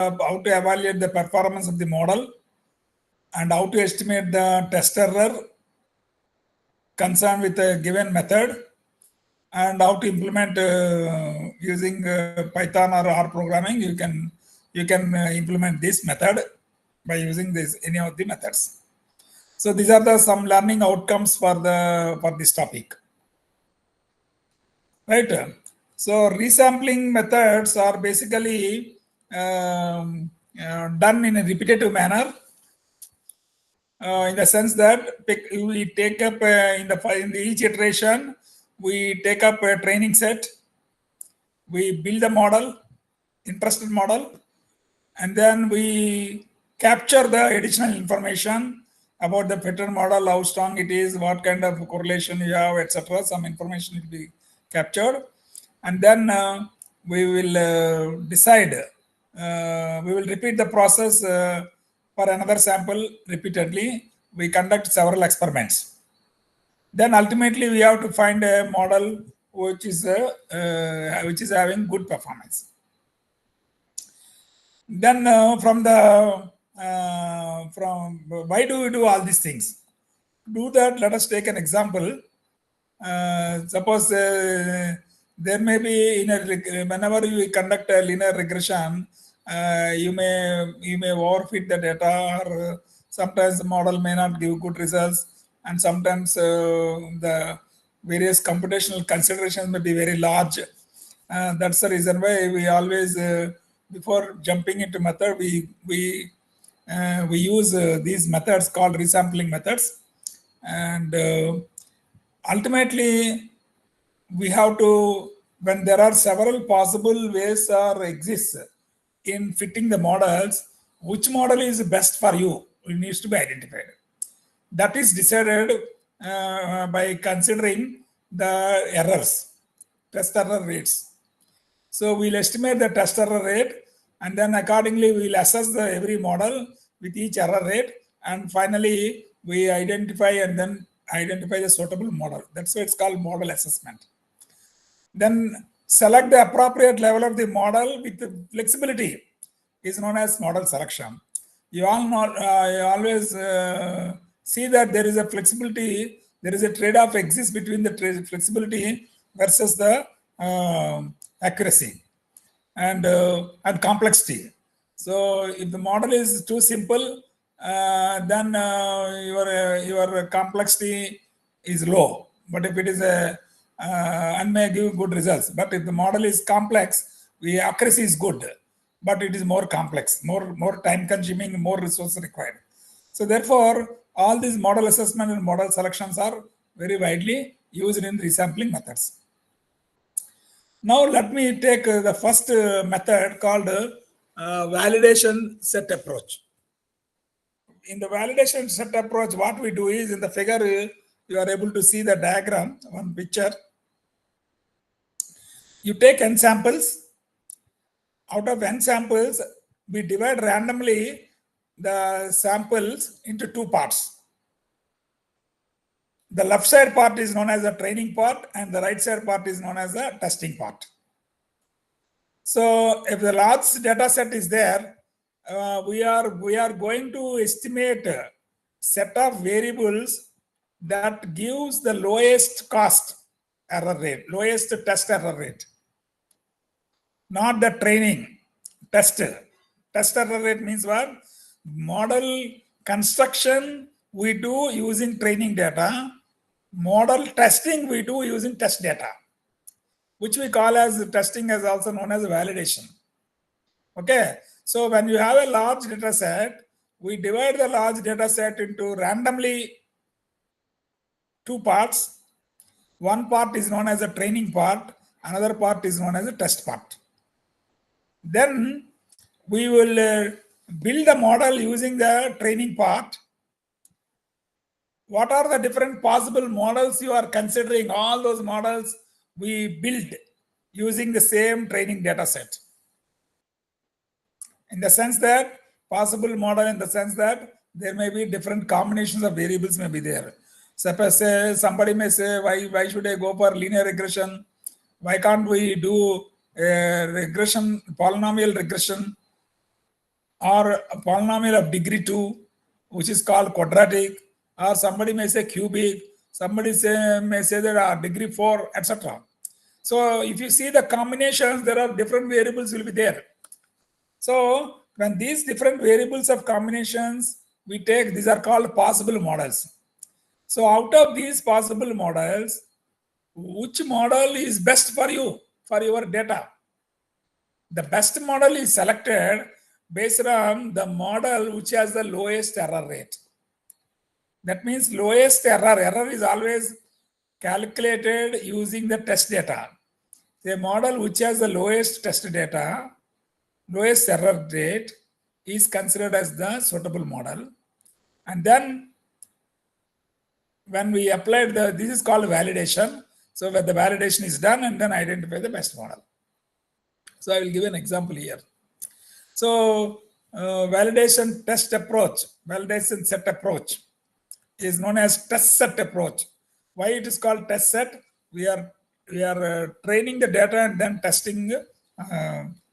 how to evaluate the performance of the model and how to estimate the test error concerned with a given method, and how to implement using Python or R programming. You can implement this method by using any of the methods. So these are some learning outcomes for this topic, right? So resampling methods are basically done in a repetitive manner, in the sense that we take up in each iteration, we take up a training set, we build a model, interested model, and then we capture the additional information about the pattern model, how strong it is, what kind of correlation you have, etc. Some information will be captured, and then we will decide. We will repeat the process for another sample repeatedly. We conduct several experiments. Then ultimately we have to find a model which is having good performance. Then from why do we do all these things? To do that, let us take an example. Suppose there may be whenever you conduct a linear regression, you may overfit the data, or sometimes the model may not give good results, and sometimes the various computational considerations may be very large. That's the reason why we always, before jumping into method, we use these methods called resampling methods, and ultimately we have to, when there are several possible ways or exists in fitting the models, which model is best for you, it needs to be identified. That is decided by considering the errors, test error rates. So we'll estimate the test error rate, and then accordingly we'll assess every model with each error rate, and finally we identify the suitable model. That's why it's called model assessment. Then select the appropriate level of the model with the flexibility is known as model selection. You all know, you always see that there is a flexibility, there is a trade-off exists between the flexibility versus the accuracy and complexity. So if the model is too simple, then your complexity is low. But if it is and may give good results. But if the model is complex, the accuracy is good, but it is more complex, more time consuming, more resources required. So therefore, all these model assessment and model selections are very widely used in resampling methods. Now let me take the first method called validation set approach. In the validation set approach, what we do is, in the figure you are able to see the diagram, one picture. You take n samples. Out of n samples, we divide randomly the samples into two parts. The left side part is known as the training part, and the right side part is known as the testing part. So if the large data set is there, we are going to estimate a set of variables that gives the lowest cost error rate, lowest test error rate. Not the training, test. Test error rate means what? Model construction we do using training data. Model testing we do using test data, which we call as testing, as also known as validation. Okay. So when you have a large data set, we divide the large data set into randomly two parts. One part is known as a training part, another part is known as a test part. Then we will build the model using the training part. What are the different possible models you are considering? All those models we build using the same training data set. In the sense that possible model, in the sense that there may be different combinations of variables may be there. Suppose somebody may say, why should I go for linear regression? Why can't we do a regression, polynomial regression? or a polynomial of degree 2, which is called quadratic, or somebody may say cubic, somebody may say that degree 4, etc. So if you see the combinations, there are different variables will be there. So when these different variables of combinations we take, these are called possible models. So out of these possible models, which model is best for you, for your data? The best model is selected based on the model which has the lowest error rate. That means lowest error is always calculated using the test data. The model which has the lowest test data, lowest error rate, is considered as the suitable model. And then when we applied this is called validation. So when the validation is done, and then identify the best model. So I will give an example here. So validation test approach, validation set approach is known as test set approach. Why it is called test set? We are training the data and then testing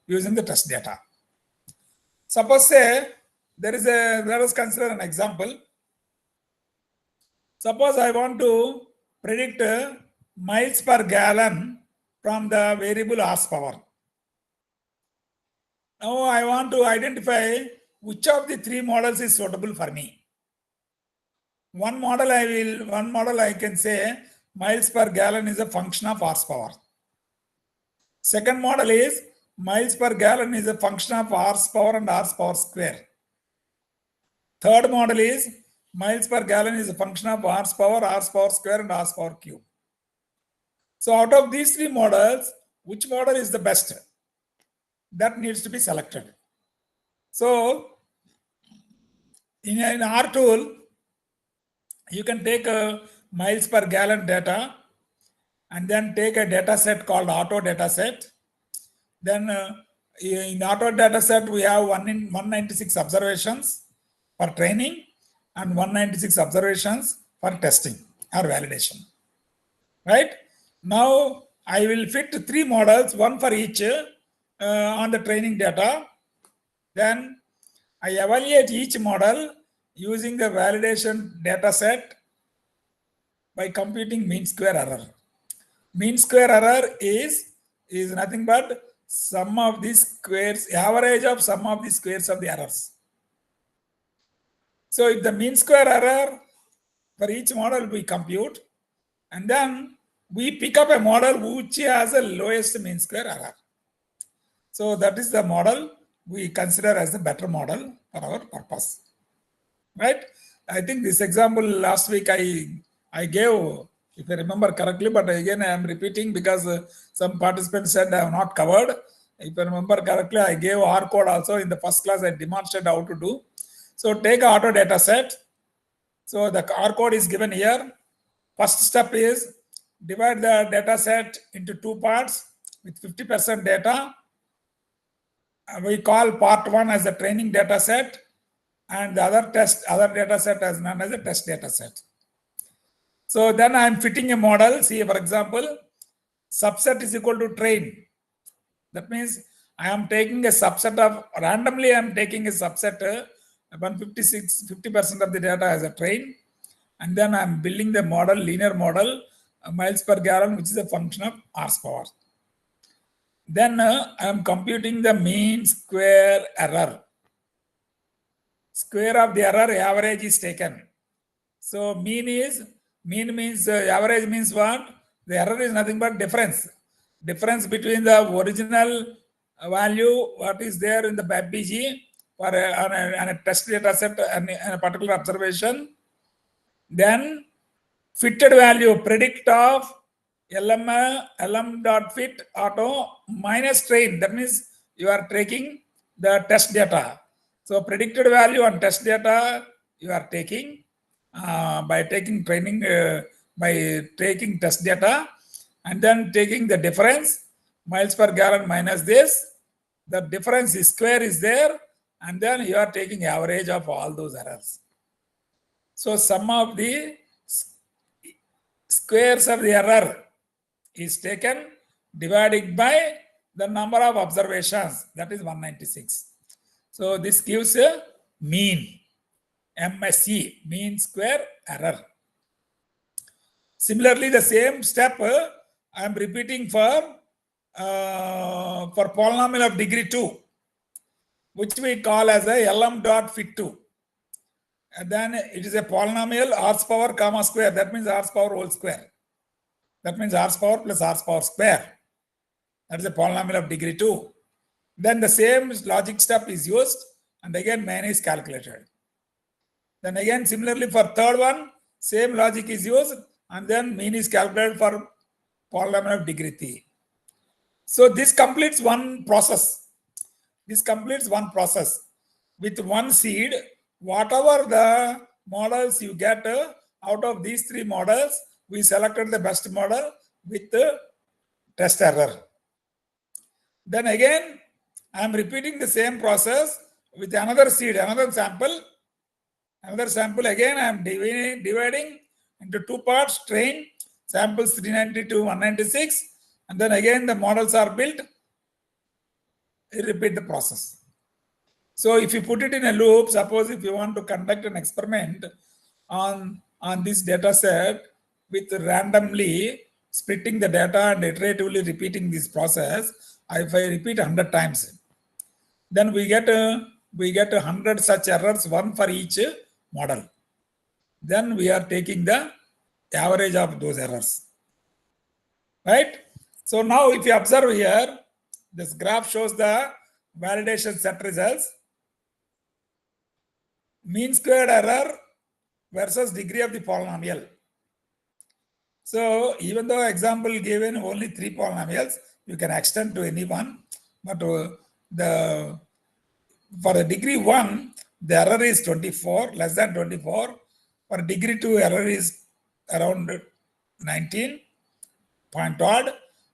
using the test data. Suppose say let us consider an example. Suppose I want to predict miles per gallon from the variable horsepower. Now I want to identify which of the three models is suitable for me. One model I can say miles per gallon is a function of horsepower. Second model is miles per gallon is a function of horsepower and horsepower square. Third model is miles per gallon is a function of horsepower, horsepower square, and horsepower cube. So out of these three models, which model is the best? That needs to be selected. So in R tool, you can take a miles per gallon data and then take a data set called auto data set. Then in auto data set, we have 196 observations for training and 196 observations for testing or validation. Right? Now I will fit three models, one for each on the training data. Then I evaluate each model using the validation data set by computing mean square error. Mean square error is nothing but sum of these squares, average of sum of the squares of the errors. So if the mean square error for each model we compute, and then we pick up a model which has the lowest mean square error. So that is the model we consider as the better model for our purpose. Right? I think this example last week I gave, if I remember correctly, but again I am repeating because some participants said I have not covered. If I remember correctly, I gave R code also in the first class. I demonstrated how to do. So take an auto data set. So the R code is given here. First step is divide the data set into two parts with 50% data. We call part one as the training data set, and the other data set as known as a test data set. So then I am fitting a model. See, for example, subset is equal to train. That means I am taking a subset of, randomly I am taking a subset, 50% of the data as a train, and then I am building the model, linear model, miles per gallon, which is a function of horsepower. Then I am computing the mean square error. Square of the error, average is taken. So mean means average means what? The error is nothing but difference. Difference between the original value, what is there in the BAPBG for on a test data set and a particular observation. Then fitted value, predict of lm.fit auto minus train. That means you are taking the test data. So predicted value on test data you are taking by taking training, by taking test data, and then taking the difference, miles per gallon minus this. The difference is square is there, and then you are taking average of all those errors. So sum of the squares of the error is taken, divided by the number of observations, that is 196. So this gives a mean, MSE, mean square error. Similarly, the same step I am repeating for polynomial of degree 2, which we call as a LM dot fit 2. And then it is a polynomial r power comma square. That means r power whole square. That means r power plus r power square. That is a polynomial of degree 2. Then the same logic step is used, and again mean is calculated. Then again similarly for third one, same logic is used, and then mean is calculated for polynomial of degree 3. So this completes one process. This completes one process. With one seed, whatever the models you get out of these three models, we selected the best model with the test error. Then again, I am repeating the same process with another seed, another sample. Another sample again, I am dividing into two parts, train, samples 390 to 196, and then again the models are built. I repeat the process. So if you put it in a loop, suppose if you want to conduct an experiment on this data set with randomly splitting the data and iteratively repeating this process, if I repeat 100 times, then we get 100 such errors, one for each model. Then we are taking the average of those errors, right? So now if you observe here, this graph shows the validation set results. Mean squared error versus degree of the polynomial. So even though example given only 3 polynomials, you can extend to any one, but for the degree 1, the error is 24, less than 24. For degree 2, error is around 19 point odd,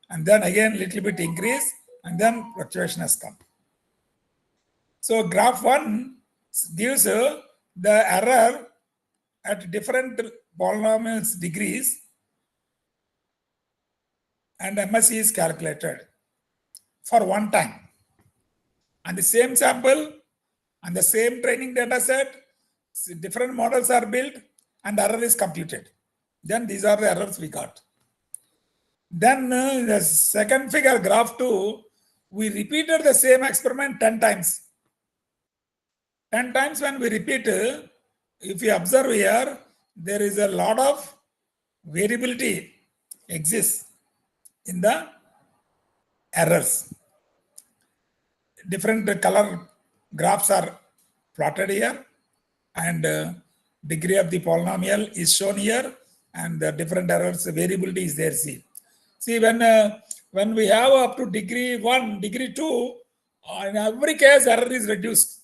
and then again little bit increase, and then fluctuation has come. So graph 1 gives the error at different polynomials degrees, and MSE is calculated for one time. And the same sample and the same training data set, different models are built and error is computed. Then these are the errors we got. Then the second figure, graph 2, we repeated the same experiment 10 times. 10 times when we repeat, if you observe here, there is a lot of variability exists in the errors. Different color graphs are plotted here, and degree of the polynomial is shown here, and the different errors, variability is there. See when we have up to degree 1, degree 2, in every case error is reduced.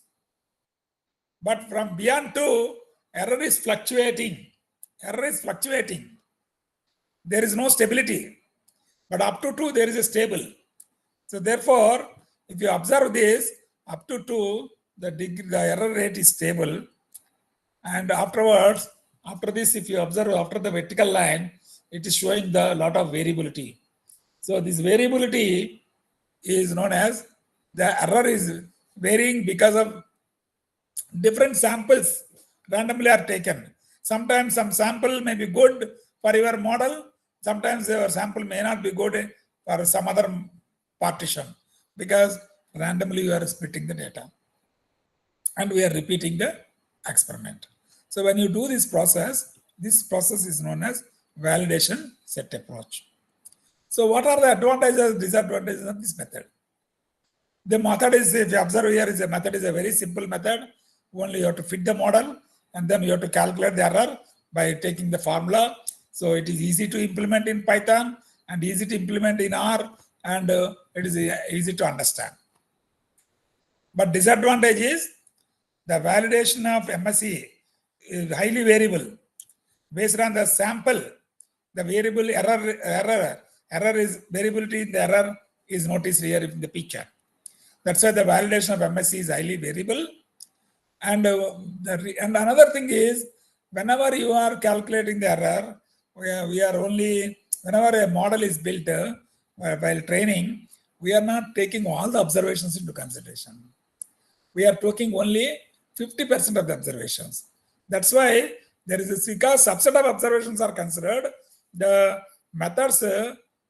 But from beyond 2, error is fluctuating. Error is fluctuating. There is no stability. But up to 2, there is a stable. So therefore, if you observe this, up to 2, the error rate is stable. And afterwards, after this, if you observe after the vertical line, it is showing the lot of variability. So this variability is known as the error is varying because of different samples randomly are taken. Sometimes some sample may be good for your model. Sometimes your sample may not be good for some other partition, because randomly you are splitting the data and we are repeating the experiment. So when you do this process is known as validation set approach. So what are the advantages and disadvantages of this method? The method is, if you observe here, is a very simple method. Only you have to fit the model, and then you have to calculate the error by taking the formula. So it is easy to implement in Python and easy to implement in R, and it is easy to understand. But disadvantage is the validation of MSE is highly variable. Based on the sample, the variable error is variability in the error is noticed here in the picture. That's why the validation of MSE is highly variable. And another thing is, whenever you are calculating the error, we are only, whenever a model is built while training, we are not taking all the observations into consideration. we are taking only 50% of the observations. That's why there is a, because subset of observations are considered, the methods,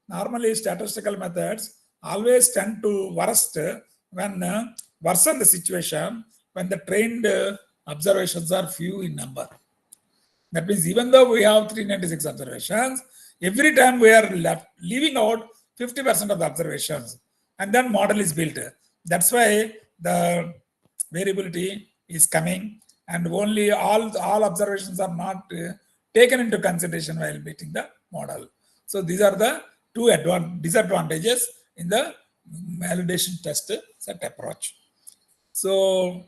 normally statistical methods, always tend to worst when worsen the situation when the trained observations are few in number. That means even though we have 396 observations, every time we are leaving out 50% of the observations, and then model is built. That's why the variability is coming, and only all observations are not taken into consideration while building the model. So these are the two disadvantages in the validation test set approach. So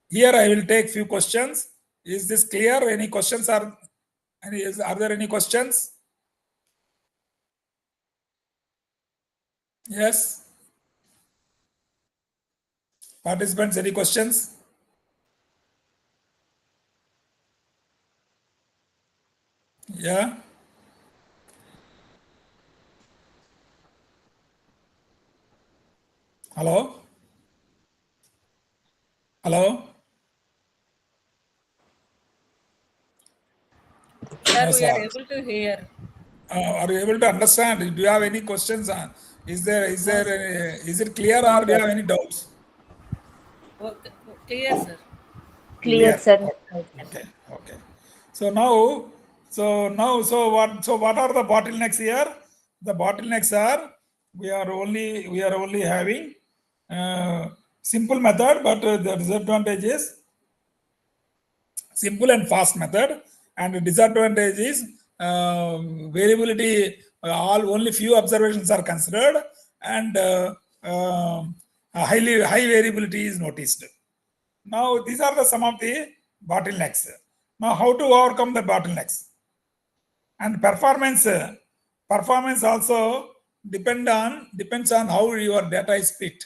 here I will take few questions. Is this clear? Any questions are there any questions? Yes. Participants, any questions? Yeah. Hello? Hello? Sir, No, we are sir. able to hear. Are you able to understand? Do you have any questions? Is it clear, or do you have any doubts? Okay. Clear, sir. Clear, sir. Okay. Okay. So what are the bottlenecks here? The bottlenecks are we are only having simple method, but the disadvantage is simple and fast method, and the disadvantage is variability. Only few observations are considered, and high variability is noticed. Now these are some of the bottlenecks. Now how to overcome the bottlenecks? And performance also depends on how your data is split.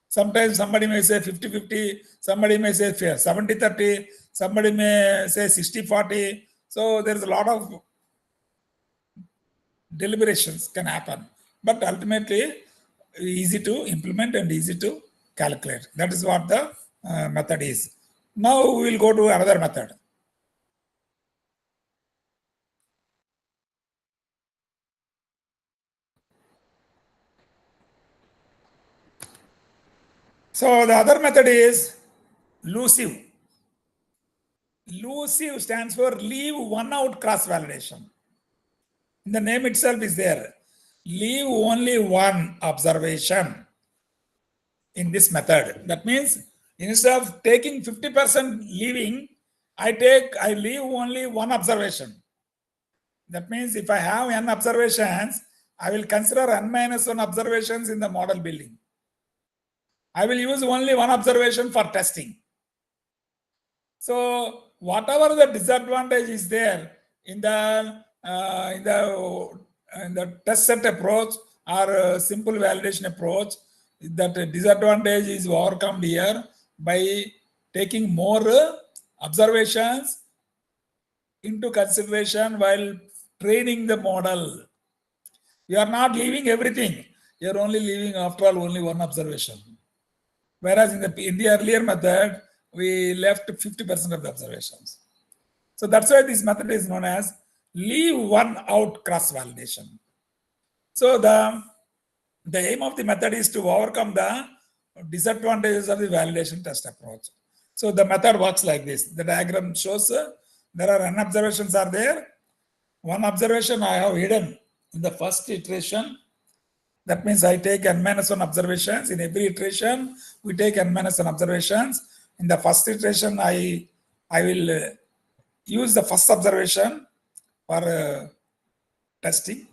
Sometimes somebody may say 50-50, somebody may say 70-30, somebody may say 60-40. So there's a lot of deliberations can happen, but ultimately easy to implement and easy to calculate. That is what the method is. Now we will go to another method. So the other method is LUSIVE. LUSIVE stands for leave one out cross validation. The name itself is there. Leave only one observation in this method. That means instead of taking 50% leaving, I leave only one observation. That means if I have n observations, I will consider n-1 observations in the model building. I will use only one observation for testing. So whatever the disadvantage is there in the test set approach or simple validation approach, that disadvantage is overcome here by taking more observations into consideration while training the model. You are not leaving everything. You are only leaving, after all, only one observation. Whereas in the earlier method, we left 50% of the observations. So that's why this method is known as leave one out cross validation. So the aim of the method is to overcome the disadvantages of the validation test approach. So the method works like this. The diagram shows there are n observations are there. One observation I have hidden in the first iteration. That means I take n-1 observations. In every iteration, we take n-1 observations. In the first iteration, I will use the first observation for testing.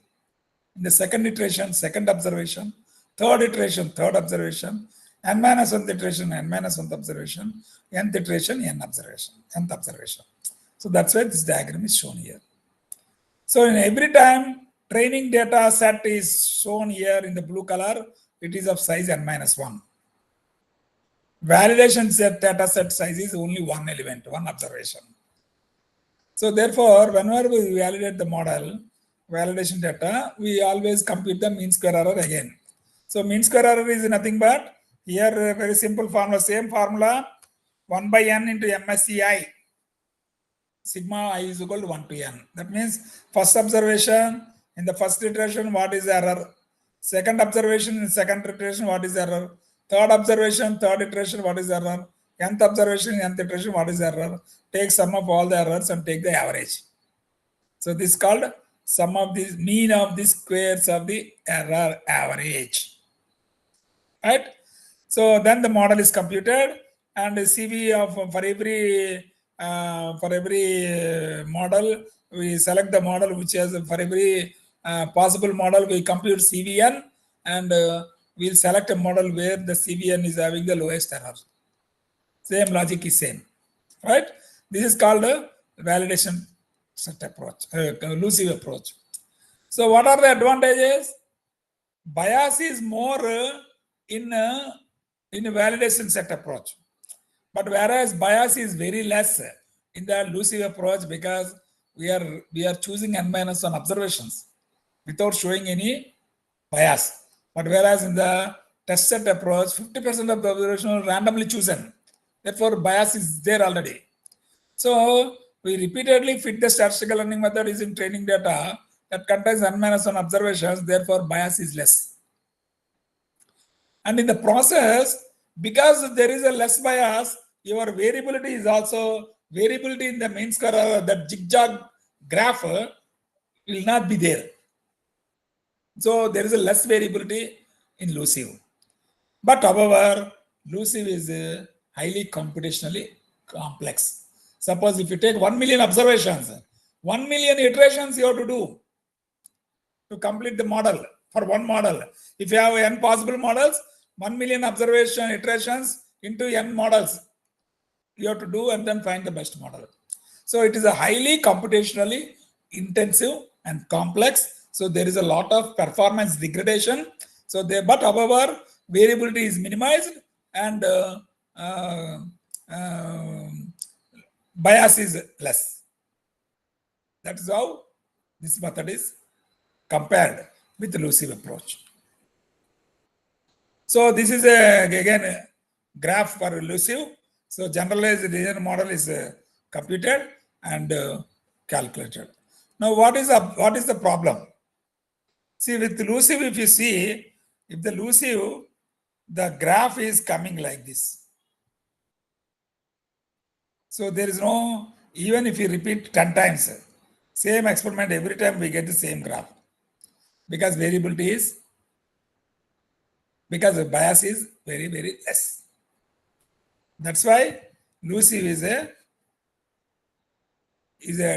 In the second iteration, second observation. Third iteration, third observation. n-1 iteration, n-1 observation. Nth iteration, nth observation. So that's why this diagram is shown here. So in every time training data set is shown here in the blue color, it is of size n-1. Validation set data set size is only one element, one observation. So therefore, whenever we validate the model, validation data, we always compute the mean square error again. So mean square error is nothing but Here, very simple formula, same formula, 1 by n into MSCI. Sigma I is equal to 1 to n. That means first observation, in the first iteration, what is the error? Second observation, in second iteration, what is the error? Third observation, third iteration, what is the error? Nth observation, nth iteration, what is the error? Take sum of all the errors and take the average. So this is called sum of the mean of the squares of the error average. Right? So then the model is computed, and the CV of for every model we select the model which has for every possible model we compute CVN, and we'll select a model where the CVN is having the lowest error. Same logic is same, right? This is called a validation set approach, elusive approach. So what are the advantages? Bias is more in a validation set approach, but whereas bias is very less in the elusive approach, because we are choosing n-1 observations without showing any bias. But whereas in the test set approach, 50% of the observations are randomly chosen. Therefore, bias is there already. So we repeatedly fit the statistical learning method using training data that contains n-1 observations. Therefore, bias is less. And in the process, because there is a less bias, your variability is also variability in the mean square, that zigzag graph will not be there. So there is a less variability in elusive. But however, elusive is highly computationally complex. Suppose if you take 1 million observations, 1 million iterations you have to do to complete the model for one model. If you have n possible models, 1 million observation iterations into n models you have to do, and then find the best model. So it is a highly computationally intensive and complex. So there is a lot of performance degradation. So there, but however, variability is minimized, and bias is less. That is how this method is compared with the elusive approach. So this is again a graph for elusive. So generalized linear model is computed and calculated. Now what is the problem? See, with elusive, if you see, if the elusive, the graph is coming like this. So there is no, even if you repeat 10 times, same experiment, every time we get the same graph. Because variability is, because the bias is very, very less. That's why elusive is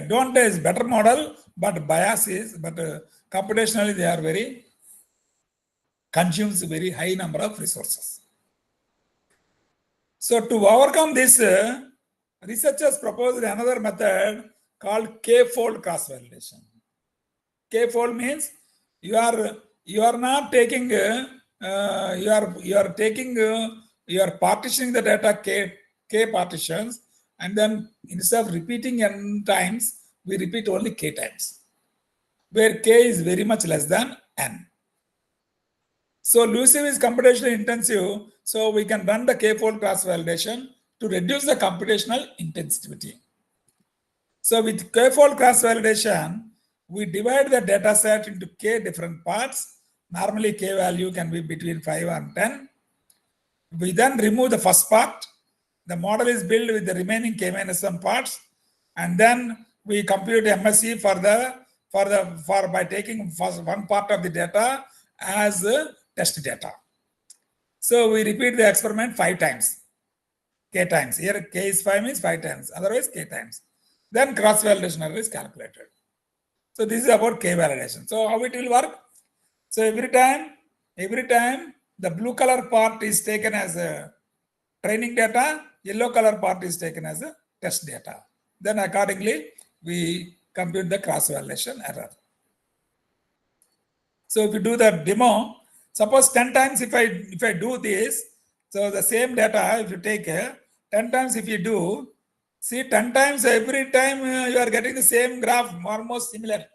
don't is better model, but bias is, but computationally they are very, consumes very high number of resources. So to overcome this, researchers proposed another method called K-fold cross-validation. K-fold means you are not taking you are partitioning the data K partitions, and then instead of repeating n times, we repeat only K times, where K is very much less than n. So elusive is computationally intensive, so we can run the K-fold cross-validation to reduce the computational intensity. So with K-fold cross-validation, we divide the data set into K different parts. Normally K value can be between 5 and 10. We then remove the first part. The model is built with the remaining K-1 parts, and then we compute MSE by taking first one part of the data as test data. So we repeat the experiment 5 times, K times. Here K is 5 means 5 times, otherwise K times. Then cross-validation error is calculated. So this is about K validation. So how it will work? So every time the blue color part is taken as a training data, yellow color part is taken as a test data. Then accordingly, we compute the cross-validation error. So if you do the demo, suppose 10 times if I do this, so the same data, if you take 10 times if you do, see 10 times every time you are getting the same graph, almost similar.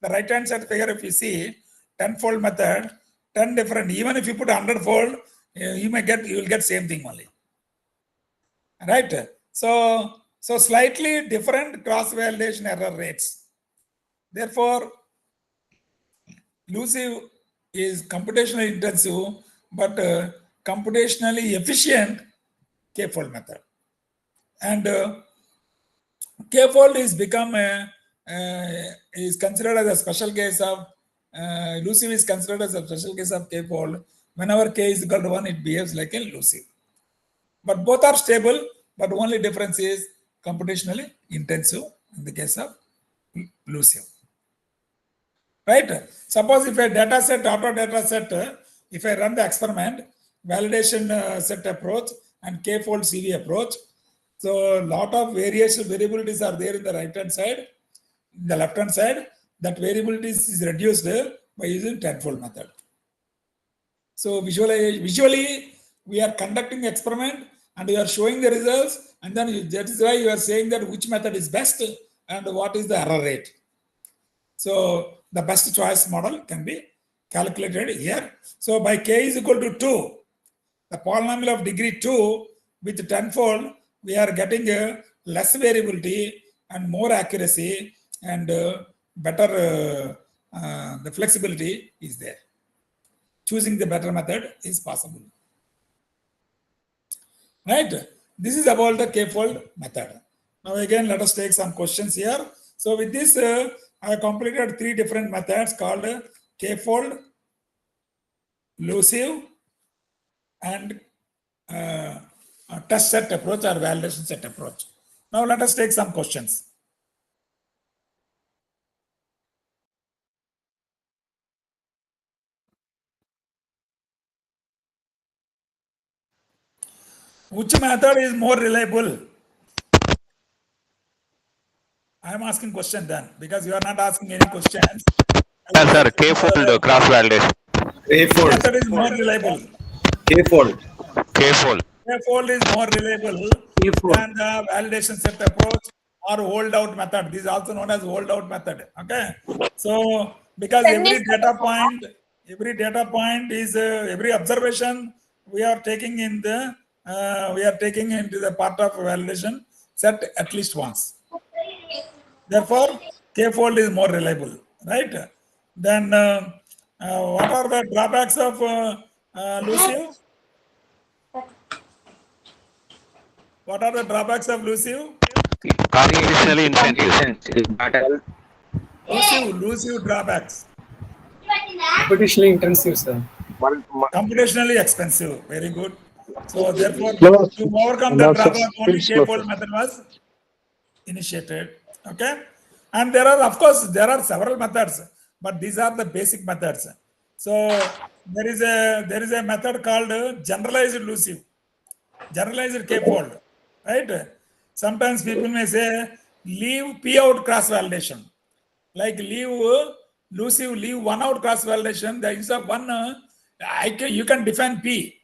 The right hand side figure, if you see 10-fold method, 10 different, even if you put 100-fold, you will get same thing only. Right? So slightly different cross-validation error rates. Therefore, Lucive is computationally intensive, but computationally efficient K-fold method. And K-fold is is considered as a special case of Lucive is considered as a special case of K-fold. Whenever K is equal to 1, it behaves like a Lucive. But both are stable, but only difference is computationally intensive in the case of Lucive. Right? Suppose if a data set, auto data set, if I run the experiment, validation set approach and K-fold CV approach, so a lot of variabilities are there in the right-hand side. In the left-hand side, that variabilities is reduced by using tenfold method. So visually, we are conducting experiment and we are showing the results, and then that is why you are saying that which method is best and what is the error rate. So the best choice model can be calculated here. So by K is equal to 2, the polynomial of degree 2 with tenfold, we are getting a less variability and more accuracy, and better the flexibility is there. Choosing the better method is possible. Right? This is about the K-fold method. Now again, let us take some questions here. So with this, I have completed 3 different methods called K-fold, Lucive, and test set approach or validation set approach. Now let us take some questions. Which method is more reliable? I am asking question then, because you are not asking any questions. Yes, sir. K-fold cross validation. K-fold method is more reliable. K-fold. K-fold. K-fold is more reliable than the validation set approach or hold out method. This is also known as hold out method. Okay. So because every data point is every observation we are taking in the into the part of validation set at least once. Therefore, K-fold is more reliable, right? Then what are the drawbacks of Lucive? What are the drawbacks of Lucive? Computationally intensive. Lucive drawbacks. Computationally intensive, sir. Computationally expensive. Very good. So therefore, to overcome the drawback, only K-fold method was initiated. Okay. And there are, of course, there are several methods, but these are the basic methods. So there is a method called generalized Lucive, generalized K-fold, right? Sometimes people may say leave P out cross validation, like leave Lucive, leave 1 out cross validation. The instead of 1, you can define P.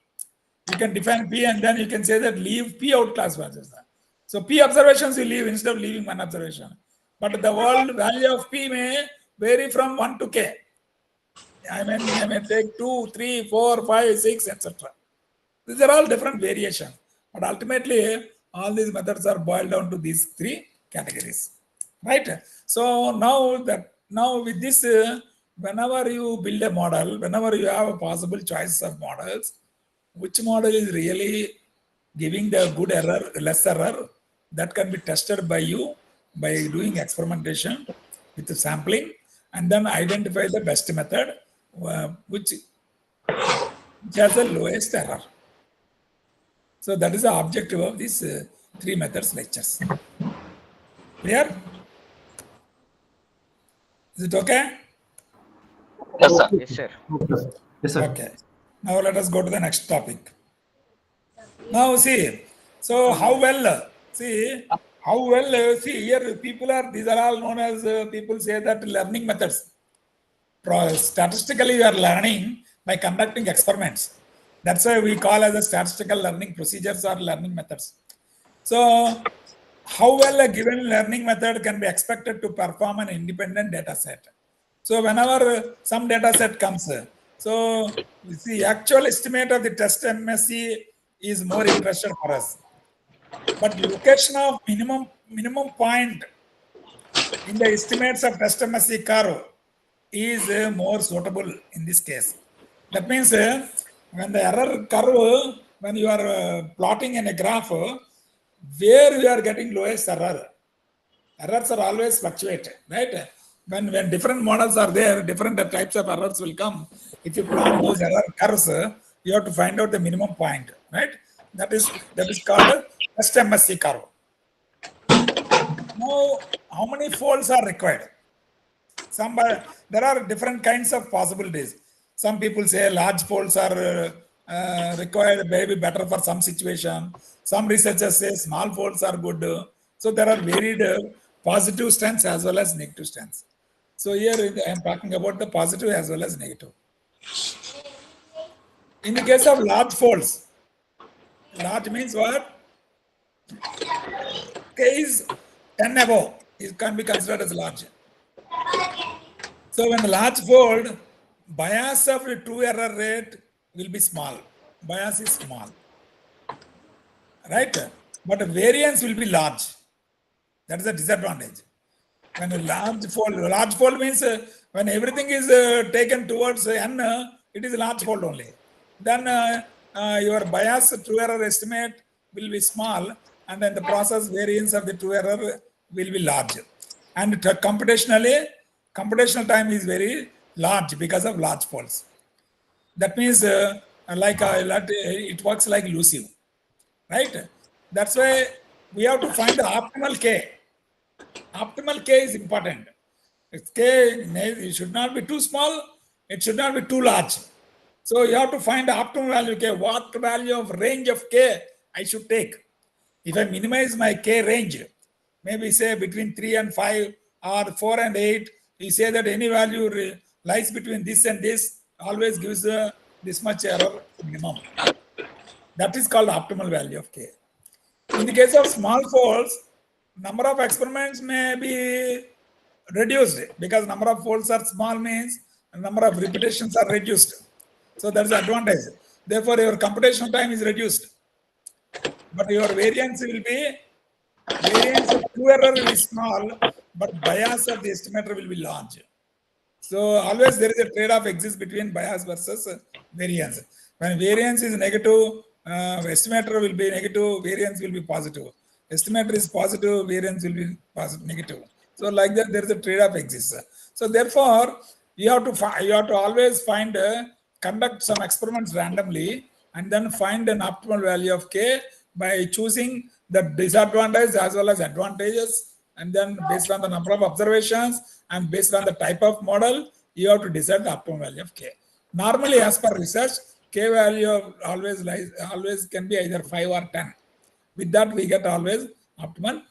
You can define P, and then you can say that leave P out class validation. So P observations you leave instead of leaving 1 observation. But the world value of P may vary from 1 to K. I may take 2, 3, 4, 5, 6, etc. These are all different variations. But ultimately, all these methods are boiled down to these 3 categories. Right? So now with this, whenever you build a model, whenever you have a possible choice of models, which model is really giving the good error, less error, that can be tested by you by doing experimentation with the sampling, and then identify the best method which has the lowest error. So that is the objective of these 3 methods lectures. Clear? Is it okay? Yes, sir. Yes, sir. Yes, sir. Okay. Now let us go to the next topic. Now see, so how well, see here people are, these are all known as, people say that learning methods. Statistically, we are learning by conducting experiments. That's why we call as a statistical learning procedures or learning methods. So how well a given learning method can be expected to perform an independent data set. So whenever some data set comes, So the actual estimate of the test MSC is more interested for us. But location of minimum point in the estimates of test MSC curve is more suitable in this case. That means when the error curve, when you are plotting in a graph, where you are getting lowest error. Errors are always fluctuate, right? When different models are there, different types of errors will come. If you plot those error curves, you have to find out the minimum point, right? That is called test MSC curve. Now, how many folds are required? There are different kinds of possibilities. Some people say large folds are required, maybe better for some situation. Some researchers say small folds are good. So there are varied positive strengths as well as negative strengths. So here I am talking about the positive as well as negative. In the case of large folds, large means what? K is 10 above. It can be considered as large. So when the large fold, bias of the true error rate will be small. Bias is small, right? But the variance will be large. That is a disadvantage. When a large fold means when everything is taken towards n, it is a large fold only. Then your bias true error estimate will be small, and then the process variance of the true error will be large. And computational time is very large because of large folds. That means it works like elusive, right? That's why we have to find the optimal K. Optimal K is important. It should not be too small. It should not be too large. So you have to find the optimal value K. What value of range of K I should take? If I minimize my K range, maybe say between 3 and 5 or 4 and 8, you say that any value lies between this and this always gives this much error minimum. That is called optimal value of K. In the case of small folds, number of experiments may be reduced because number of folds are small means number of repetitions are reduced. So that's the advantage. Therefore, your computational time is reduced. But your variance of true error will be small, but bias of the estimator will be large. So always there is a trade-off exists between bias versus variance. When variance is negative, estimator will be negative, variance will be positive. Estimator is positive, variance will be negative. So like that, there is a trade-off exists. So therefore, you have to always conduct some experiments randomly and then find an optimal value of K by choosing the disadvantages as well as advantages, and then based on the number of observations and based on the type of model, you have to decide the optimal value of K. Normally, as per research, K value always can be either 5 or 10. With that, we get always optimal,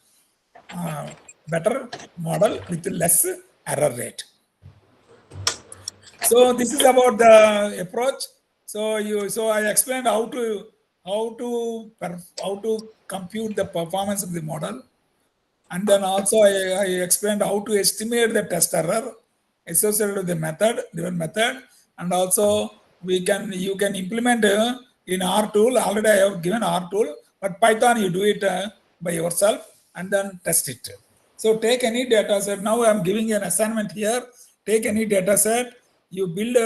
better model with less error rate. So this is about the approach. So I explained how to compute the performance of the model, and then also I explained how to estimate the test error associated with the given method, and also you can implement in R tool. Already I have given R tool, but Python you do it by yourself and then test it. So take any data set. Now I am giving you an assignment here. Take any data set. You build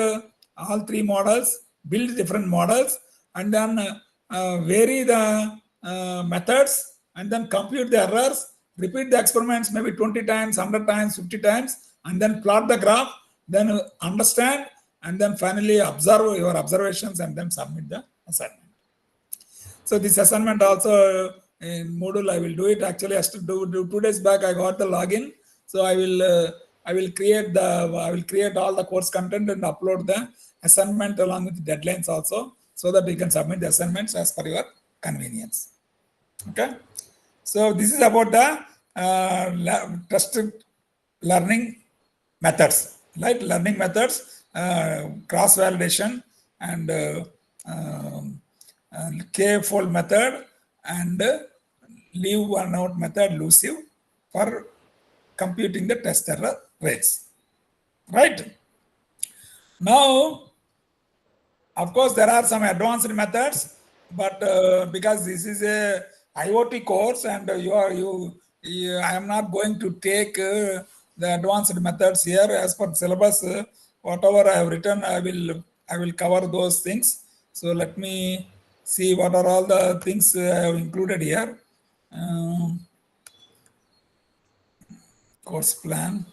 all 3 models, build different models, and then vary the methods, and then compute the errors, repeat the experiments maybe 20 times, 100 times, 50 times, and then plot the graph, then understand, and then finally observe your observations and then submit the assignment. So this assignment also in Moodle, I will do it. Actually, I still do 2 days back, I got the login. So I will create all the course content and upload the assignment along with the deadlines also, so that you can submit the assignments as per your convenience. Okay. So this is about the trusted learning methods, right? Learning methods, cross-validation, and K-fold method, and leave one out method, elusive, for computing the test error rates, right? Now, Of course, there are some advanced methods, but because this is a IoT course and I am not going to take the advanced methods here as per syllabus. Whatever I have written, I will cover those things. So let me see what are all the things I have included here. Course plan.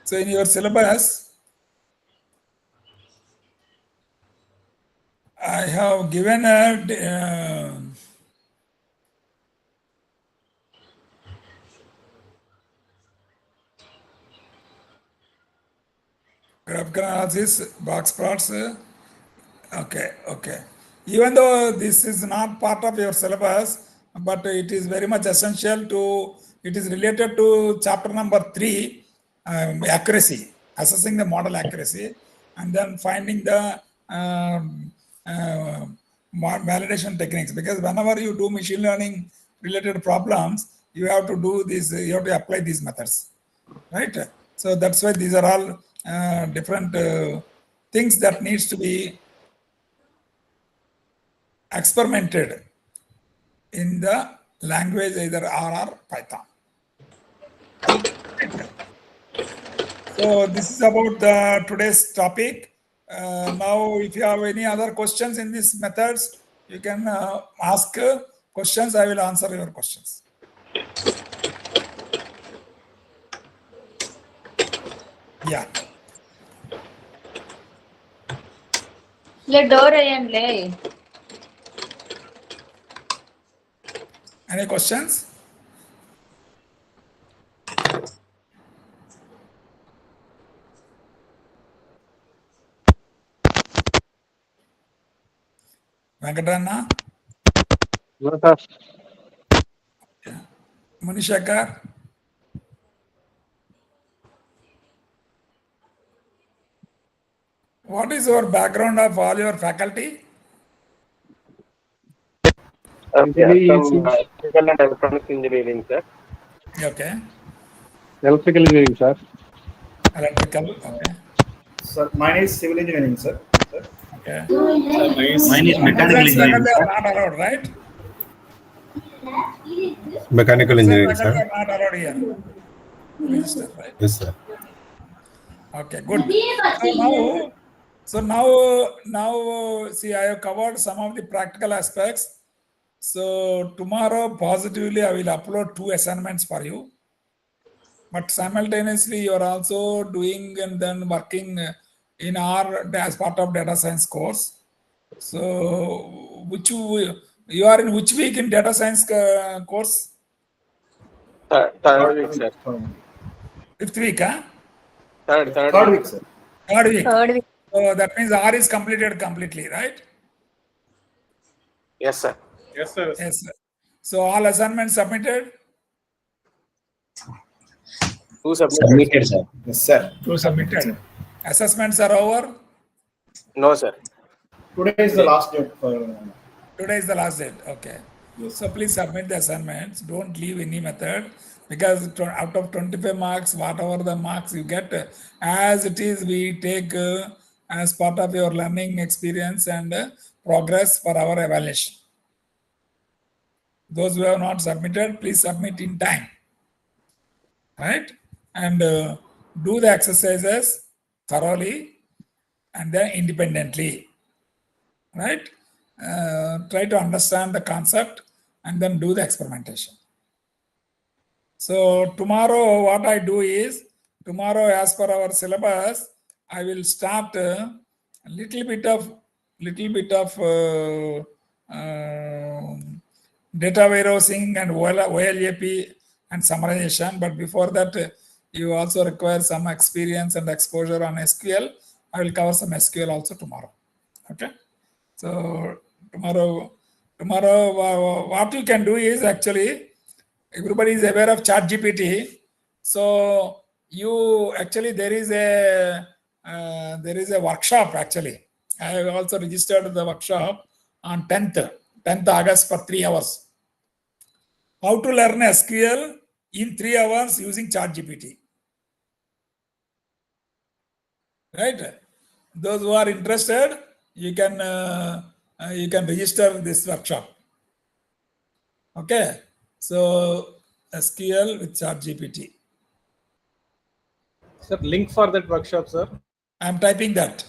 So in your syllabus, I have given a graphical analysis, box plots. Okay. Even though this is not part of your syllabus, but it is very much essential to, it is related to chapter number 3, accuracy, assessing the model accuracy, and then finding the validation techniques. Because whenever you do machine learning related problems, you have to do this, you have to apply these methods, right? So that's why these are all different things that needs to be experimented in the language either R or Python. So this is about the today's topic. Now, if you have any other questions in these methods, you can ask questions. I will answer your questions. Yeah. Le door and le. Any questions? Venkatranna? No, sir. Munishakar? What is your background of all your faculty? Electrical and electronics engineering, sir. Okay. Electrical engineering, sir. Electrical, okay. Sir, mine is civil engineering, sir. Okay. Mine is mechanical engineering, Faculty are sir. not allowed, right? Mechanical engineering, Faculty sir. are not allowed here. Register, right? Yes, sir. Okay, good. So now, see, I have covered some of the practical aspects. So tomorrow, positively, I will upload 2 assignments for you. But simultaneously, you are also doing and then working in our as part of data science course. So, you are in which week in data science course? Third week, sir. 5th week, huh? Third week, sir. 3rd week. Third week. So that means R is completed completely, right? Yes, sir. Yes, sir. Yes. Sir. So all assignments submitted? 2 submitted. Sir. Yes, sir. 2 submitted. Assessments are over. No, sir. Today is the last date for. Today is the last date. Okay. Yes. So please submit the assignments. Don't leave any method, because out of 25 marks, whatever the marks you get, as it is, we take as part of your learning experience and progress for our evaluation. Those who have not submitted, please submit in time, right? And do the exercises thoroughly and then independently, right? Try to understand the concept and then do the experimentation. So tomorrow, what I do is, tomorrow as per our syllabus, I will start a little bit of data warehousing and OLAP and summarization. But before that, you also require some experience and exposure on SQL. I will cover some SQL also tomorrow. Okay. So tomorrow, what you can do is, actually, everybody is aware of ChatGPT. So you actually, there is a workshop actually. I have also registered the workshop on 10th August for 3 hours. How to learn SQL in 3 hours using ChatGPT. right? Those who are interested, you can register this workshop. Okay, so SQL with ChatGPT. Sir, link for that workshop, sir. I'm typing that.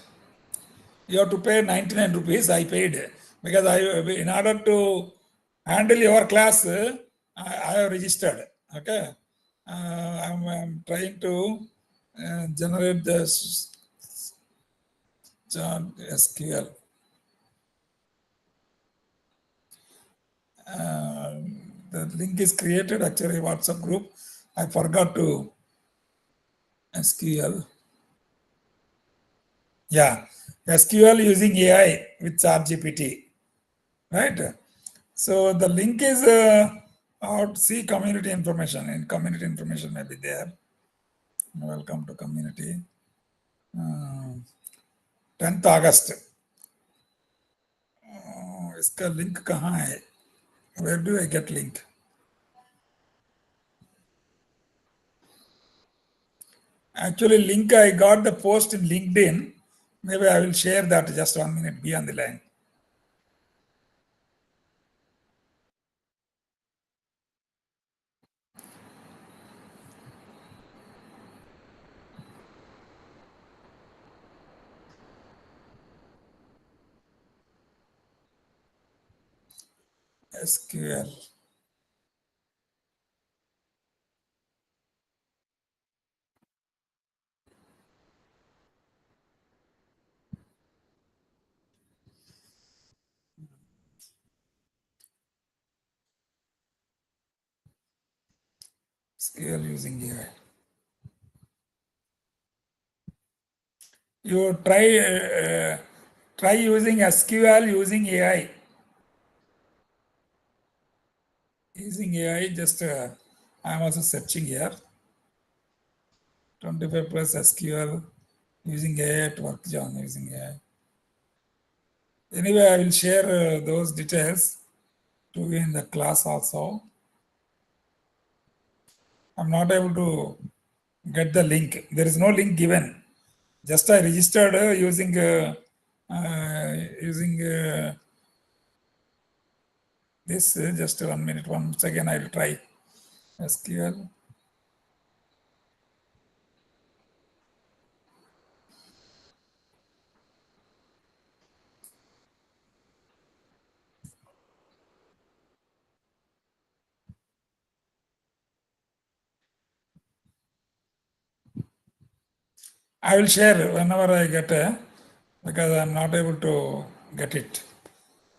You have to pay 99 rupees. I paid because in order to handle your class, I have registered. Okay, I'm trying to generate this SQL. The link is created, actually WhatsApp group. I forgot to SQL. Yeah, SQL using AI with ChatGPT, right? So the link is out. See community information, and community information may be there. Welcome to community. 10th August. इसका link कहाँ है? Where do I get link? Actually, link I got the post in LinkedIn. Maybe I will share that. Just 1 minute. Be on the line. SQL. SQL using AI. You try using SQL using AI. Using AI, just I'm also searching here. 25 plus SQL using AI at work, John using AI. Anyway, I will share those details to you in the class also. I'm not able to get the link. There is no link given. Just I registered using this. Just 1 minute. Once again, I will try SQL. I will share whenever I get because I'm not able to get it.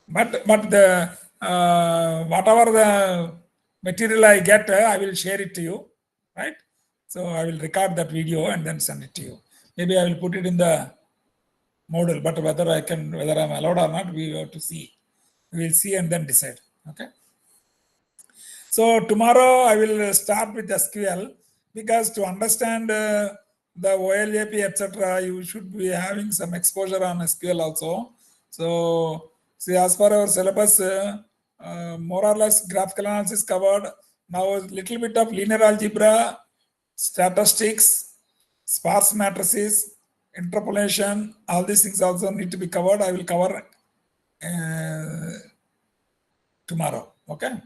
But the whatever the material I get, I will share it to you, right? So I will record that video and then send it to you. Maybe I will put it in the model, but whether I'm allowed or not, we have to see. We will see and then decide. Okay. So tomorrow I will start with SQL because to understand the OLAP, etc., you should be having some exposure on SQL also. So see, as per our syllabus, more or less graphical analysis covered. Now a little bit of linear algebra, statistics, sparse matrices, interpolation, all these things also need to be covered. I will cover tomorrow. Okay.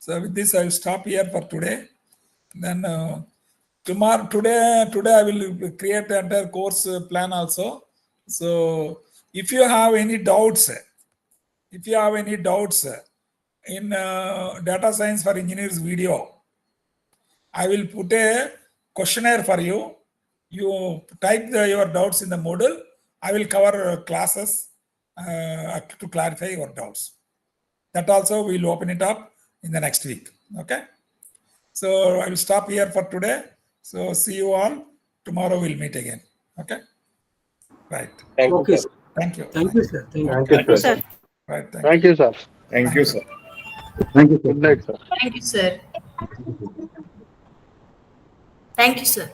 So with this, I will stop here for today. Then today I will create the entire course plan also. So if you have any doubts, in data science for engineers video, I will put a questionnaire for you. You type your doubts in the module. I will cover classes to clarify your doubts. That also we will open it up in the next week. Okay. So I will stop here for today. So see you all. Tomorrow we'll meet again. Okay. Right. Thank you, Okay, sir. sir. Thank you. Thank you, sir. Thank you. Thank you, sir. Right. Thank you, sir. Thank you, sir. Thank you, sir. Good night, sir. Thank you, sir. Thank you, sir.